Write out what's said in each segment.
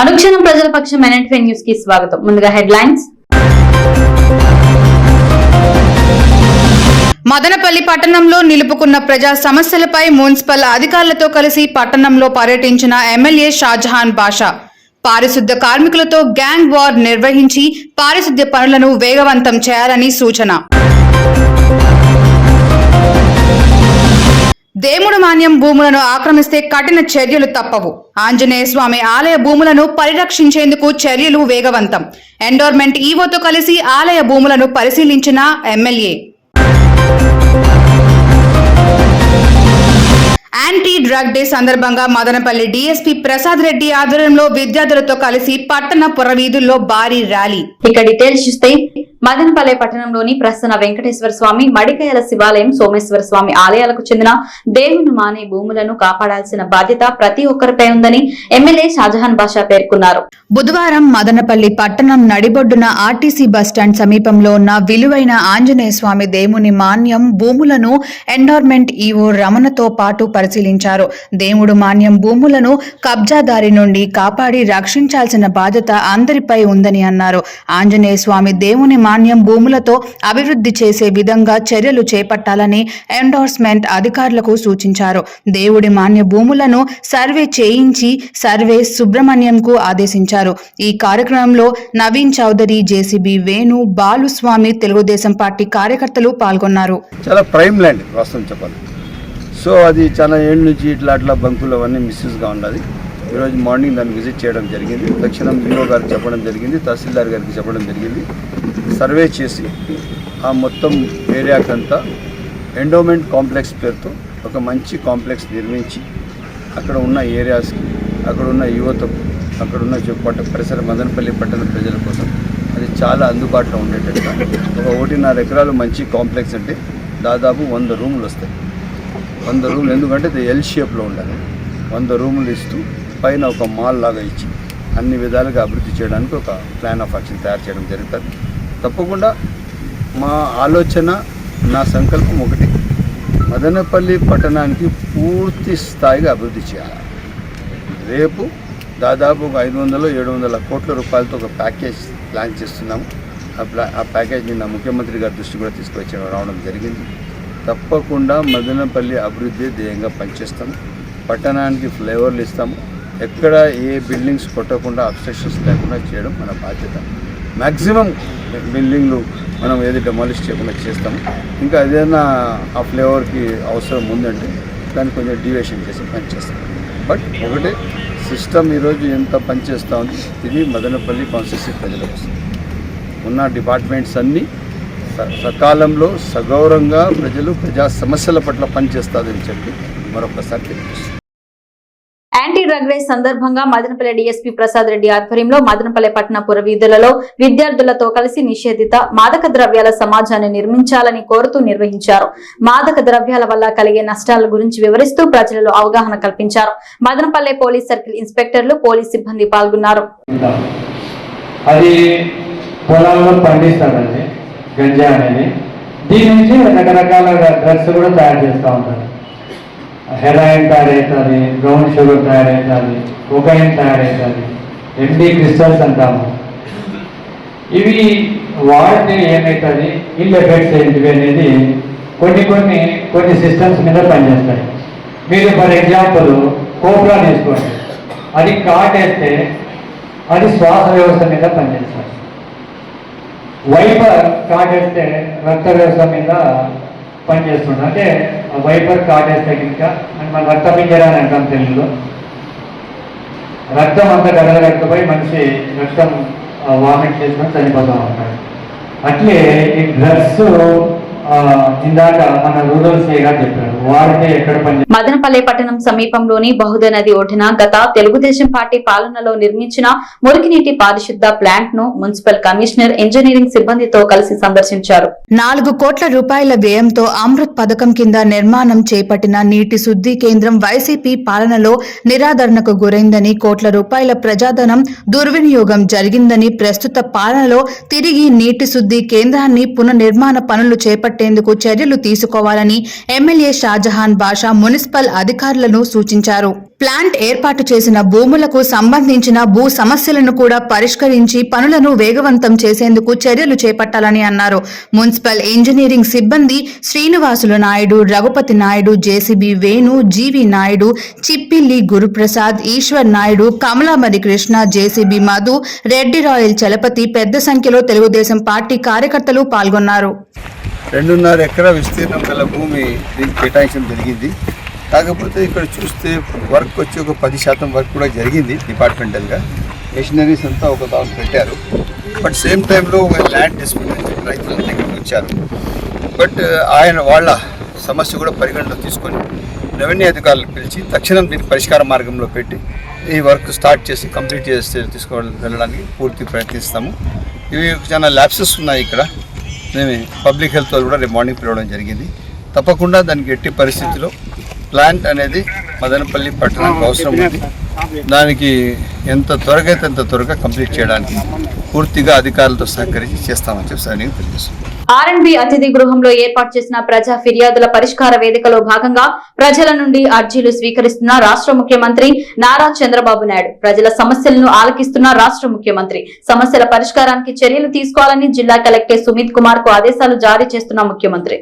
అనుక్షణం ప్రజల పక్షం NNTV news కి స్వాగతం. ముందుగా హెడ్లైన్స్. మదనపల్లి పట్టణంలో నిలుపుకున్న ప్రజా సమస్యలపై మున్సిపల్ అధికారులతో కలిసి పట్టణంలో పర్యటించిన ఎమ్మెల్యే షాజహాన్ బాషా. పారిశుద్ధ్య కార్మికులతో గ్యాంగ్ వార్ నిర్వహించి పారిశుద్ధ్య పనులను వేగవంతం చేయాలని సూచన. దేవుడు మాన్యం భూములను ఆక్రమిస్తే కఠిన చర్యలు తప్పవు. ఆంజనేయ స్వామి ఆలయ భూములను పరిరక్షించేందుకు చర్యలు వేగవంతం. ఎండోర్మెంట్ ఈవోతో కలిసి ఆలయ భూములను పరిశీలించిన ఎమ్మెల్యే. యాంటీ డ్రగ్ డే సందర్భంగా మదనపల్లి డీఎస్పీ ప్రసాద్ రెడ్డి ఆధ్వర్యంలో విద్యార్థులతో కలిసి పట్టణ పురవీధుల్లో భారీ ర్యాలీ. ఇక డీటెయిల్స్ చూస్తే మదనపల్లి పట్టణంలోని ప్రసన్న వెంకటేశ్వర స్వామి, మడికయ్యల శివాలయం, సోమేశ్వర స్వామి ఆలయాలకు చెందిన దేవుని మానే భూములను కాపాడాల్సిన బాధ్యత ప్రతి ఒక్కరిపై ఉందని ఎమ్మెల్యే షాజహాన్ బాషా పేర్కొన్నారు. బుధవారం మదనపల్లి పట్టణం నడిబొడ్డున ఆర్టీసీ బస్టాండ్ సమీపంలో ఉన్న విలువైన ఆంజనేయ స్వామి దేవుని మాన్యం భూములను ఎండోర్మెంట్ ఈవో రమణతో పాటు పరిశీలించారు. దేవుడు మాన్యం భూములను కబ్జాదారి నుండి కాపాడి రక్షించాల్సిన బాధ్యత అందరిపై ఉందని అన్నారు. ఆంజనేయ స్వామి దేవుని మాన్యం భూములతో అభివృద్ధి చేసే విధంగా చర్యలు చేపట్టాలని ఎండోర్స్మెంట్ అధికారులకు సూచించారు. దేవుడి మాన్య భూములను సర్వే చేయించి సర్వే సుబ్రహ్మణ్యంకు ఆదేశించారు. ఈ కార్యక్రమంలో నవీన్ చౌదరి, జేసీబీ వేణు, బాలుస్వామి, తెలుగుదేశం పార్టీ కార్యకర్తలు పాల్గొన్నారు. చాలా ప్రైమ్ ల్యాండ్ వాస్తవం చెప్పాలి. సో అది చాలా ఏళ్ళ నుంచి ఇట్లా బంకులు అవన్నీ మిస్యూజ్గా ఉన్నది. ఈరోజు మార్నింగ్ దాన్ని విజిట్ చేయడం జరిగింది. తక్షణం ఈఓ గారికి చెప్పడం జరిగింది, తహసీల్దార్ గారికి చెప్పడం జరిగింది. సర్వే చేసి ఆ మొత్తం ఏరియాకంతా ఎండోమెంట్ కాంప్లెక్స్ పేరుతో ఒక మంచి కాంప్లెక్స్ నిర్మించి అక్కడ ఉన్న ఏరియాస్కి, అక్కడ ఉన్న యువతకు, అక్కడ ఉన్న పరిసర మదనపల్లి పట్టణ ప్రజల కోసం అది చాలా అందుబాటులో ఉండేటట్టుగా ఒక 1.5 ఎకరాలు మంచి కాంప్లెక్స్ అంటే దాదాపు 100 రూములు వస్తాయి. 100 రూములు ఎందుకంటే అది ఎల్ షేప్లో ఉండాలి. 100 రూములు ఇస్తూ పైన ఒక మాల్ లాగా ఇచ్చి అన్ని విధాలుగా అభివృద్ధి చేయడానికి ఒక ప్లాన్ ఆఫ్ యాక్షన్ తయారు చేయడం జరుగుతుంది. తప్పకుండా మా ఆలోచన, నా సంకల్పం ఒకటి, మదనపల్లి పట్టణానికి పూర్తి స్థాయిగా అభివృద్ధి చేయాలి. రేపు దాదాపు 500-700 కోట్ల రూపాయలతో ఒక ప్యాకేజ్ ప్లాన్ చేస్తున్నాము. ఆ ప్యాకేజ్ నిన్న ముఖ్యమంత్రి గారి దృష్టి కూడా తీసుకొచ్చి రావడం జరిగింది. తప్పకుండా మదనపల్లి అభివృద్ధి ధ్యేయంగా పనిచేస్తాము. పట్టణానికి ఫ్లేవర్లు ఇస్తాము. ఎక్కడ ఏ బిల్డింగ్స్ కొట్టకుండా అబ్స్ట్రక్షన్స్ లేకుండా చేయడం మన బాధ్యత. మ్యాక్సిమం బిల్డింగ్లు మనం ఏది డెమాలిష్ చేయకుండా చేస్తాము. ఇంకా ఏదైనా ఆ ఫ్లేవర్కి అవసరం ఉందంటే దాన్ని కొంచెం డివేషన్ చేసి పనిచేస్తాం. బట్ ఒకటే సిస్టమ్ ఈరోజు ఎంత పనిచేస్తూ ఉంది, ఇది మదనపల్లి కాన్స్టిట్యూన్సీ ప్రజల కోసం ఉన్న డిపార్ట్మెంట్స్ అన్నీ సకాలంలో సగౌరవంగా ప్రజా సమస్యల పట్ల పనిచేస్తాదని చెప్పి మరొకసారి తెలియజేస్తాం. యాంటీ డ్రగ్ డే సందర్భంగా మదనపల్లి డీఎస్పీ ప్రసాద్ రెడ్డి ఆధ్వర్యంలో మదనపల్లి పట్టణ పురవీధులలో విద్యార్థులతో కలిసి నిషేధిత మాదక ద్రవ్యాల సమాజాన్ని నిర్మించాలని కోరుతూ నిర్వహించారు. మాదక ద్రవ్యాల వల్ల కలిగే నష్టాల గురించి వివరిస్తూ ప్రజలలో అవగాహన కల్పించారు. మదనపల్లి పోలీస్ సర్కిల్ ఇన్స్పెక్టర్లు, పోలీస్ సిబ్బంది పాల్గొన్నారు. అది పొలాల్లో పండిస్తారండి గంజా అనేది. దీని నుంచి రకరకాల డ్రగ్స్ కూడా తయారు చేస్తూ ఉంటారు. హెరాయిన్ తయారవుతుంది, బ్రౌన్ షుగర్ తయారవుతుంది, కొకైన్ తయారవుతుంది, ఎండి క్రిస్టల్స్ అంటాము. ఇవి వాడితే ఏమవుతుంది, ఇల్ ఎఫెక్ట్స్ ఏంటివి అనేది కొన్ని సిస్టమ్స్ మీద పనిచేస్తాయి. మీరు ఫర్ ఎగ్జాంపుల్ కోబ్రా తీసుకోండి, అది కాటేస్తే అది శ్వాస వ్యవస్థ మీద పనిచేస్తుంది. వైపర్ కాటేస్తే రక్త వ్యవస్థ మీద పనిచేస్తుంది. అంటే వైపర్ కాటేస్తే కనుక మన రక్త పింజరాని అంటాం తెలుగులో. రక్తం అంతా గడగడకపోయి మనిషి రక్తం వామిట్ చేసుకొని చనిపోతూ ఉంటాడు. అట్లే ఈ డ్రగ్స్ ఇందాక మన రూరల్ సేగా చెప్పారు, వాడితే ఎక్కడ పని. మదనపల్లి పట్టణం సమీపంలోని బహుద నది ఒడ్డున గత తెలుగుదేశం పార్టీ పాలనలో నిర్మించిన మురికినీటి పారిశుద్ధ ప్లాంట్ ను మున్సిపల్ కమిషనర్ ఇంజనీరింగ్ సిబ్బందితో కలిసి సందర్శించారు. 4 కోట్ల రూపాయల వ్యయంతో అమృత్ పథకం కింద నిర్మాణం చేపట్టిన నీటి శుద్ధి కేంద్రం వైసీపీ పాలనలో నిరాదరణకు గురైందని, కోట్ల రూపాయల ప్రజాధనం దుర్వినియోగం జరిగిందని, ప్రస్తుత పాలనలో తిరిగి నీటి శుద్ధి కేంద్రాన్ని పునర్నిర్మాణ పనులు చేపట్టి చేపట్టేందుకు చర్యలు తీసుకోవాలని ఎమ్మెల్యే షాజహాన్ బాషా మున్సిపల్ అధికారులను సూచించారు. ప్లాంట్ ఏర్పాటు చేసిన భూములకు సంబంధించిన భూ సమస్యలను కూడా పరిష్కరించి పనులను వేగవంతం చేసేందుకు చర్యలు చేపట్టాలని అన్నారు. మున్సిపల్ ఇంజనీరింగ్ సిబ్బంది శ్రీనివాసులు నాయుడు, రఘుపతి నాయుడు, జేసీబీ వేణు, జీవి నాయుడు, చిప్పిల్లి గురుప్రసాద్, ఈశ్వర్ నాయుడు, కమలామరి కృష్ణ, జేసీబీ మధు, రెడ్డి రాయల్ చలపతి పెద్ద సంఖ్యలో తెలుగుదేశం పార్టీ కార్యకర్తలు పాల్గొన్నారు. 2.5 ఎకరా విస్తీర్ణం గల భూమి దీనికి కేటాయించడం జరిగింది. కాకపోతే ఇక్కడ చూస్తే వర్క్ వచ్చి ఒక 10% వర్క్ కూడా జరిగింది. డిపార్ట్మెంటల్గా మెషినరీస్ అంతా ఒక దాని పెట్టారు. బట్ సేమ్ టైంలో ఒక ల్యాండ్ డిస్ప్యూట్ రైతుల దగ్గరికి వచ్చారు. బట్ వాళ్ళ సమస్య కూడా పరిగణలో తీసుకొని రెవెన్యూ అధికారులకు పిలిచి తక్షణం దీన్ని పరిష్కార మార్గంలో పెట్టి ఈ వర్క్ స్టార్ట్ చేసి కంప్లీట్ చేసి వెళ్ళడానికి పూర్తి ప్రయత్నిస్తాము. ఇవి చాలా ల్యాప్సెస్ ఉన్నాయి ఇక్కడ. మేము పబ్లిక్ హెల్త్ వాళ్ళు కూడా రేపు మార్నింగ్ పిలవడం జరిగింది. తప్పకుండా దానికి ఎట్టి పరిస్థితిలో ప్లాంట్ అనేది మదనపల్లి పట్టణానికి అవసరం ఉంది. దానికి ఎంత త్వరగా అయితే అంత త్వరగా కంప్లీట్ చేయడానికి పూర్తిగా అధికారులతో సహకరించి చేస్తామని చెప్పి తెలియజేస్తున్నాం. ఆర్ఎండ్బి అతిథి గృహంలో ఏర్పాటు చేసిన ప్రజా ఫిర్యాదుల పరిష్కార వేదికలో భాగంగా ప్రజల నుండి అర్జీలు స్వీకరిస్తున్న రాష్ట్ర ముఖ్యమంత్రి నారా చంద్రబాబు నాయుడు. ప్రజల సమస్యలను ఆలకిస్తున్న రాష్ట్ర ముఖ్యమంత్రి సమస్యల పరిష్కారానికి చర్యలు తీసుకోవాలని జిల్లా కలెక్టర్ సుమిత్ కుమార్ కు ఆదేశాలు జారీ చేస్తున్న ముఖ్యమంత్రి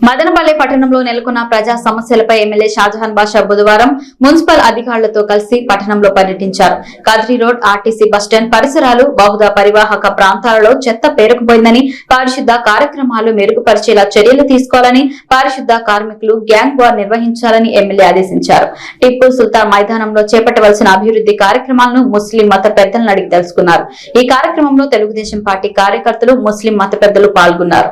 మదనపల్లె పట్టణంలో నెలకొన్న ప్రజా సమస్యలపై ఎమ్మెల్యే షాజహాన్ బాషా బుధవారం మున్సిపల్ అధికారులతో కలిసి పట్టణంలో పర్యటించారు. కద్రి రోడ్, ఆర్టీసీ బస్టాండ్ పరిసరాలు, బహుదా పరివాహక ప్రాంతాలలో చెత్త పేరుకుపోయిందని, పారిశుద్ధ కార్యక్రమాలు మెరుగుపరిచేలా చర్యలు తీసుకోవాలని, పారిశుద్ధ కార్మికులు గ్యాంగ్ వార్ నిర్వహించాలని ఎమ్మెల్యే ఆదేశించారు. టిప్పు సుల్తాన్ మైదానంలో చేపట్టవలసిన అభివృద్ధి కార్యక్రమాలను ముస్లిం మత పెద్దలను అడిగి తెలుసుకున్నారు. ఈ కార్యక్రమంలో తెలుగుదేశం పార్టీ కార్యకర్తలు, ముస్లిం మత పెద్దలు పాల్గొన్నారు.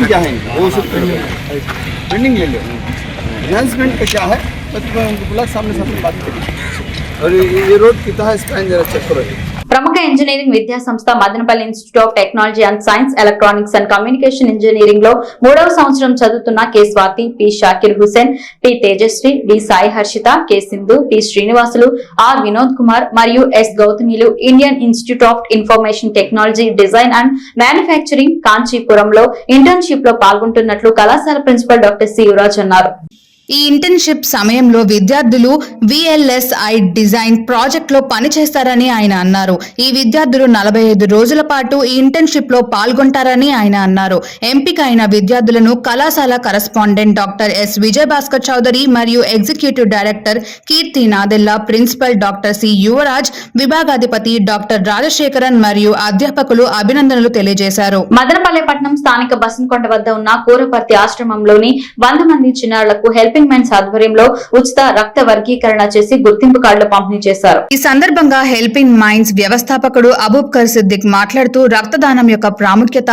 क्या है वो सब पेंडिंग ले लो. एनहांसमेंट का क्या है मैं उनको बुला सामने बात करें. और ये रोड कितना है इसका जरा चेक करो. ప్రముఖ ఇంజనీరింగ్ విద్యా సంస్థ Madanapalle institute of technology and science, electronics and communication engineering లో 3వ సంవత్సరం చదువుతున్న K Swathi, P Shakir Hussain, P Tejasri, D Sai Harshitha, K Sindhu, P Srinivasulu, R Vinod Kumar మరియు ఎస్ గౌతమిలు Indian institute of information technology, design and manufacturing కాంచీపురంలో ఇంటర్న్షిప్ లో పాల్గొంటున్నట్లు కళాశాల ప్రిన్సిపల్ డాక్టర్ సి యువరాజ్ అన్నారు. ఈ ఇంటర్న్షిప్ సమయంలో విద్యార్థులు VLSI డిజైన్ ప్రాజెక్ట్ లో పనిచేస్తారని ఆయన అన్నారు. ఈ విద్యార్థులు 45 రోజుల పాటు ఈ ఇంటర్న్షిప్ లో పాల్గొంటారని ఆయన అన్నారు. ఎంపిక అయిన విద్యార్థులను కళాశాల correspondent doctor S Vijayabhaskar Chowdary మరియు executive director Keerthi Nadella, principal doctor C Yuvaraj, విభాగాధిపతి డాక్టర్ రాజశేఖరన్ మరియు అధ్యాపకులు అభినందనలు తెలియజేశారు. మదనపల్లె పట్టణం స్థానిక బసన్కొండ వద్ద ఉన్న కూరపర్తి ఆశ్రమంలోని 100 మంది చిన్నారులకు హెల్పింగ్ మైండ్స్ ఆధ్వర్యంలో ఉచిత రక్త వర్గీకరణ చేసి గుర్తింపు కార్డులు పంపిణీ చేశారు. ఈ సందర్భంగా హెల్పింగ్ మైండ్స్ వ్యవస్థాపకుడు అబూబ్కర్ సిద్దిక్ మాట్లాడుతూ రక్తదానం యొక్క ప్రాముఖ్యత,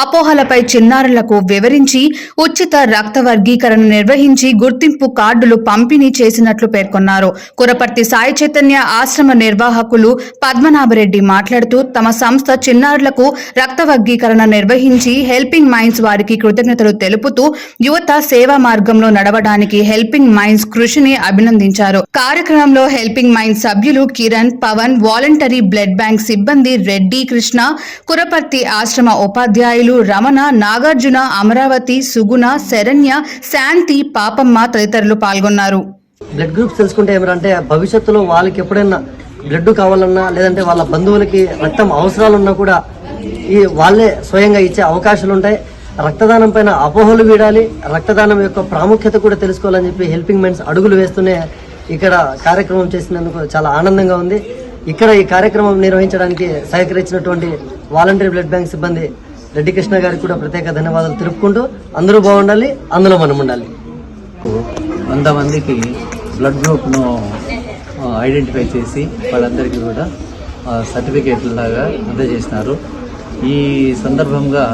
అపోహలపై చిన్నారులకు వివరించి ఉచిత రక్త వర్గీకరణ నిర్వహించి గుర్తింపు కార్డులు పంపిణీ చేసినట్లు పేర్కొన్నారు. కురపర్తి సాయి చైతన్య ఆశ్రమ నిర్వాహకులు పద్మనాభరెడ్డి మాట్లాడుతూ తమ సంస్థ చిన్నారులకు రక్త వర్గీకరణ నిర్వహించి హెల్పింగ్ మైండ్స్ వారికి కృతజ్ఞతలు తెలుపుతూ యువత సేవా మార్గంలో నడవడానికి హెల్పింగ్ మైండ్స్ కృషిని అభినందించారు. కార్యక్రమంలో హెల్పింగ్ మైండ్స్ సభ్యులు Kiran, Pawan, voluntary blood bank సిబ్బంది రెడ్డి, కృష్ణ, కురపర్తి ఆశ్రమ ఉపాధ్యాయులు రమణ, నాగార్జున, అమరావతి, సుగుణ, శరణ్య, శాంతి, పాపమ్మ తదితరులు పాల్గొన్నారు. బ్లడ్ గ్రూప్స్ తెలుసుకుంటే ఏమంటే భవిష్యత్తులో వాళ్ళకి ఎప్పుడైనా బ్లడ్ కావాలన్నా లేదంటే వాళ్ళ బంధువులకి రక్తం అవసరాలున్నా కూడా వాళ్ళే స్వయంగా ఇచ్చే అవకాశాలు ఉంటాయి. రక్తదానం పైన అపోహలు వీడాలి, రక్తదానం యొక్క ప్రాముఖ్యత కూడా తెలుసుకోవాలని చెప్పి హెల్పింగ్ మైండ్స్ అడుగులు వేస్తూనే ఇక్కడ కార్యక్రమం చేసినందుకు చాలా ఆనందంగా ఉంది. ఇక్కడ ఈ కార్యక్రమం నిర్వహించడానికి సహకరించినటువంటి వాలంటరీ బ్లడ్ బ్యాంక్ సిబ్బంది రెడ్డి కృష్ణ గారికి కూడా ప్రత్యేక ధన్యవాదాలు తెలుపుకుంటూ అందరూ బాగుండాలి, అందులో మనం ఉండాలి. 100 మందికి బ్లడ్ గ్రూప్ను ఐడెంటిఫై చేసి వాళ్ళందరికీ కూడా సర్టిఫికేట్ల లాగా అందజేసినారు. ఈ సందర్భంగా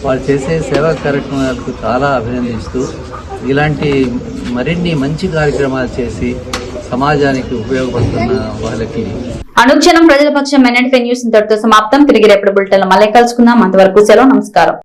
వాళ్ళు చేసే సేవా కార్యక్రమాలకు చాలా అభినందిస్తూ ఇలాంటి మరిన్ని మంచి కార్యక్రమాలు చేసి సమాజానికి ఉపయోగపడుతున్న వాళ్ళకి అనుక్షణం ప్రజల పక్షం NNT న్యూస్ ఇంతటితో సమాప్తం. తిరిగి రేపటి బులెటిన్లో మళ్ళీ కలుసుకుందాం. అంతవరకు సెలవు. నమస్కారం.